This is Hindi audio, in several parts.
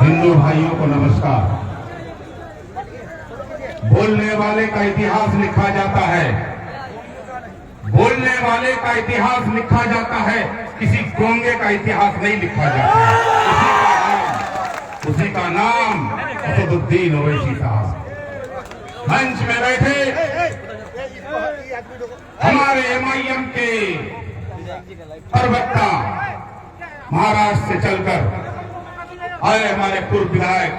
हिंदू भाइयों को नमस्कार। बोलने वाले का इतिहास लिखा जाता है, बोलने वाले का इतिहास लिखा जाता है, किसी गोंगे का इतिहास नहीं लिखा जाता है। उसी का नाम असदुद्दीन ओवैसी साहब। मंच में बैठे हमारे एमआईएम के प्रवक्ता महाराष्ट्र से चलकर आए हमारे पूर्व विधायक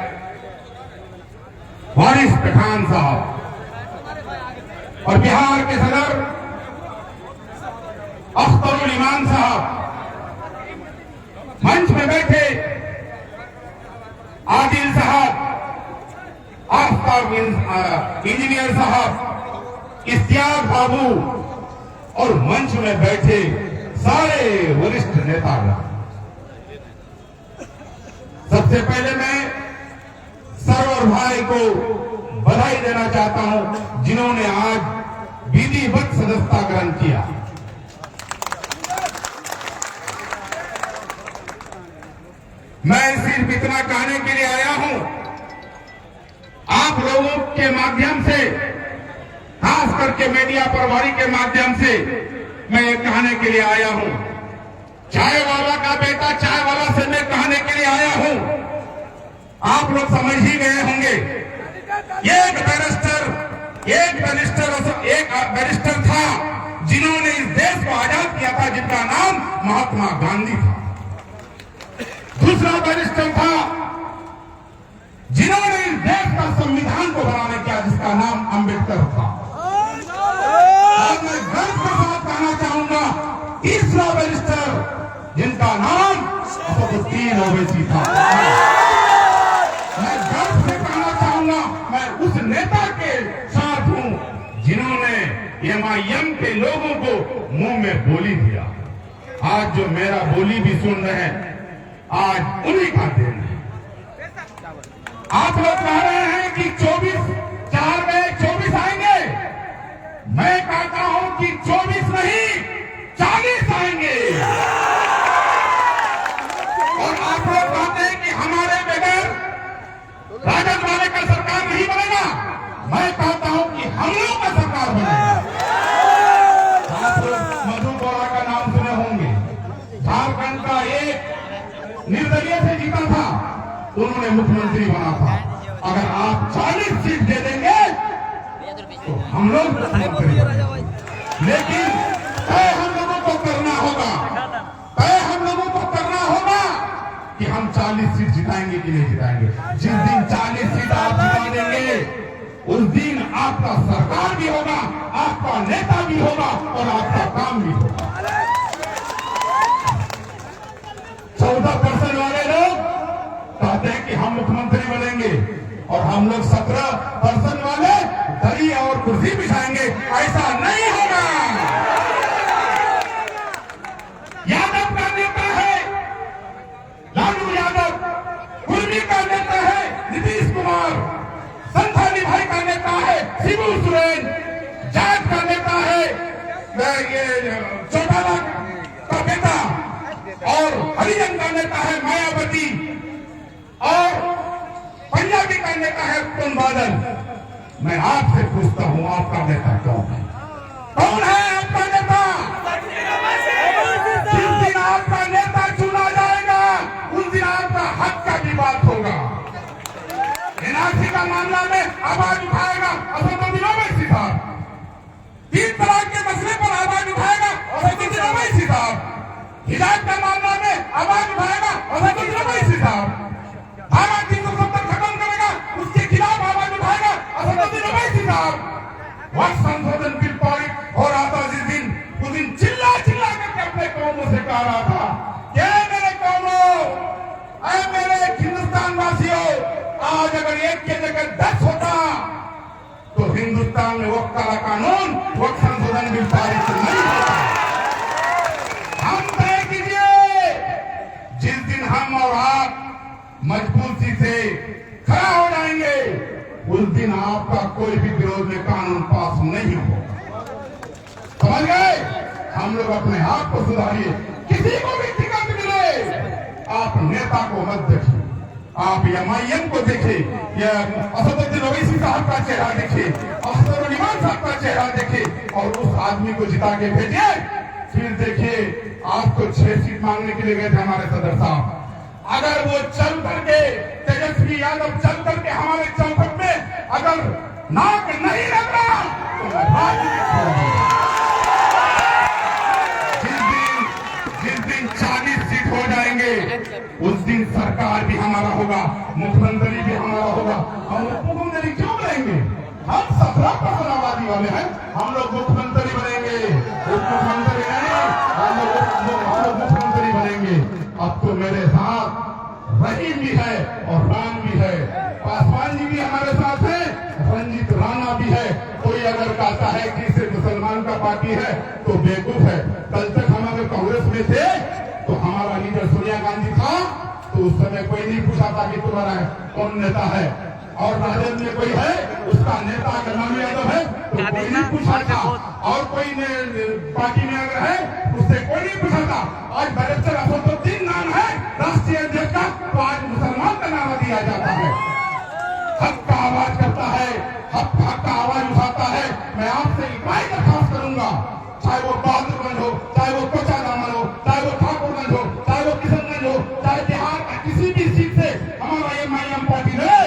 वारिस पठान साहब और बिहार के सदर अख्तरुल ईमान साहब, मंच में बैठे आदिल साहब, आफ्ताब इंजीनियर साहब, इश्तियाक बाबू और मंच में बैठे सारे वरिष्ठ नेता। सबसे पहले मैं सरवर भाई को बधाई देना चाहता हूं जिन्होंने आज विधिवत सदस्यता ग्रहण किया। मैं सिर्फ इतना कहने के लिए आया हूं, आप लोगों के माध्यम से, खास करके मीडिया प्रभारी के माध्यम से मैं ये कहने के लिए आया हूं, चाय वाला का बेटा चाय वाला से मैं कहने के लिए आया हूं। आप लोग समझ ही गए होंगे, एक बैरिस्टर था जिन्होंने इस देश को आजाद किया था, जिनका नाम महात्मा गांधी था। दूसरा बैरिस्टर था जिन्होंने इस देश का संविधान को बनाने किया, जिसका नाम अंबेडकर था। और मैं गर्व के साथ कहना चाहूंगा, तीसरा बैरिस्टर जिनका नाम असदुद्दीन ओवैसी था। मैं गर्व से कहना चाहूंगा, मैं उस नेता के साथ हूं जिन्होंने एमआईएम के लोगों को मुंह में बोली दिया। आज जो मेरा बोली भी सुन रहे हैं, आज उन्हीं का देन है। आप लोग कह रहे हैं कि 24/4 में 24 आएंगे, मैं कहता हूं कि 24 नहीं 40 आएंगे। और आप लोग कहते हैं कि हमारे बगैर राजद वाले का सरकार नहीं बनेगा, मैं कहता हूं कि हम लोग का सरकार बनेगा। आप लोग मधु बोरा का नाम सुने होंगे, झारखंड का एक निर्दलीय से जीता था, उन्होंने मुख्यमंत्री बना था। अगर आप 40 सीट दे देंगे तो हम लोग मुख्यमंत्री बनेंगे। लेकिन तय हम लोगों को करना होगा, तय हम लोगों को करना होगा कि हम 40 सीट जिताएंगे कि नहीं जिताएंगे। जिस दिन 40 सीट आप जिता देंगे, उस दिन आपका सरकार भी होगा, आपका नेता भी होगा और आपका काम भी होगा। 14% वाले लोग कहते हैं कि हम मुख्यमंत्री बनेंगे और हम लोग 17% वाले दरी और कुर्सी बिछाएंगे। ऐसा नहीं होगा। यादव का नेता है लालू यादव, कुर्मी का नेता है नीतीश कुमार, संथाली भाई का नेता है शिबू सोरेन, जाट का नेता है ये चौटाला का बेटा, और हरिजन का नेता है मायावती, और पंजाबी का नेता है उत्तम बादल। मैं आपसे पूछता हूं, आपका नेता कौन है? कौन है आपका नेता? जिस दिन आपका नेता चुना जाएगा, उस दिन आपका हक का भी बात होगा। एनआरसी का मामला में आवाज उठाएगा असदुद्दीन ओवैसी साहब, 3 तलाक के मसले पर आवाज उठाएगा असदुद्दीन ओवैसी साहब, हिजाब का मामला में आवाज उठाएगा असदुद्दीन ओवैसी साहब, धारा 370 खत्म करेगा उसके खिलाफ आवाज उठाएगा असदुद्दीन ओवैसी साहब। वक्त संशोधन बिल पारित हो रहा था जिस दिन, उस दिन चिल्ला चिल्ला करके अपने कौमों से कह रहा था, क्या मेरे कौमों, ऐ मेरे हिंदुस्तान वासियों, आज अगर 1 की जगह 10 होता तो हिंदुस्तान में वक्त का कानून, वक्त संशोधन बिल पारित नहीं होता। हम तय कीजिए, जिस दिन हम और आप मजबूती से खड़ा हो जाएंगे, उस दिन आपका कोई भी विरोध में कानून पास नहीं होगा। समझ गए? हम लोग अपने आप को सुधारिए। किसी को भी टिकट मिले, आप नेता को मत देखिए, आप एमआईएम को देखिए, या असदुद्दीन ओवैसी साहब का चेहरा देखिए, अख्तर इमाम साहब का चेहरा देखिए और उस आदमी को जिता के भेजिए। फिर देखिए आपको 6 सीट मांगने के लिए गए थे हमारे सदर साहब, अगर वो चल करके तेजस्वी यादव चल करके हमारे चौखट में अगर नाक नहीं लग रहा तो मैं राजनीति छोड़ दूंगा। जिस दिन 40 सीट हो जाएंगे उस दिन सरकार भी हमारा होगा, मुख्यमंत्री भी हमारा होगा। हम लोग मुख्यमंत्री क्यों बनेंगे? हम 17% आबादी वाले हैं, हम लोग मुख्यमंत्री बनेंगे, मुख्यमंत्री नहीं, हम लोग मुख्यमंत्री बनेंगे। अब तो मेरे साथ रहीम भी है और राम भी है, पासवान जी भी हमारे साथ है, रंजीत राणा भी है। कोई अगर कहता है कि इसे मुसलमान का पार्टी है तो बेवकूफ है। कल तक हम अगर कांग्रेस में थे तो हमारा लीडर सोनिया गांधी था, तो उस समय कोई नहीं पूछा था कि तुम्हारा कौन नेता है, और राजद में कोई है उसका नेता अगर नाम यादव है तो कोई नहीं पूछा था, और कोई पार्टी में अगर है उससे कोई नहीं पूछा था। आज बैरिस्टर असदुद्दीन नाम है राष्ट्रीय अध्यक्ष का, तो आज मुसलमान का नाम दिया जाता है। हक का आवाज करता है, हक का आवाज उठाता है। मैं आपसे इकाई दरखास्त करूंगा, चाहे वो बहादुरगंज हो, चाहे वो कोचा दामन हो, चाहे वो ठाकुरगंज हो, चाहे वो किशनगंज हो, चाहे बिहार का किसी भी सीट से हमारा एमआईएम पार्टी रहे,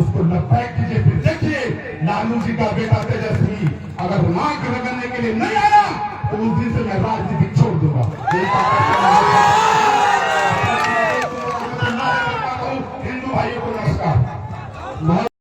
उसको लपैक कीजिए। फिर देखिए लालू जी का बेटा तेजस्वी अगर नाक रगड़ने के लिए नहीं आया तो उस दिन से मैं राजनीति छोड़ दूंगा। हिंदू भाइयों को नमस्कार।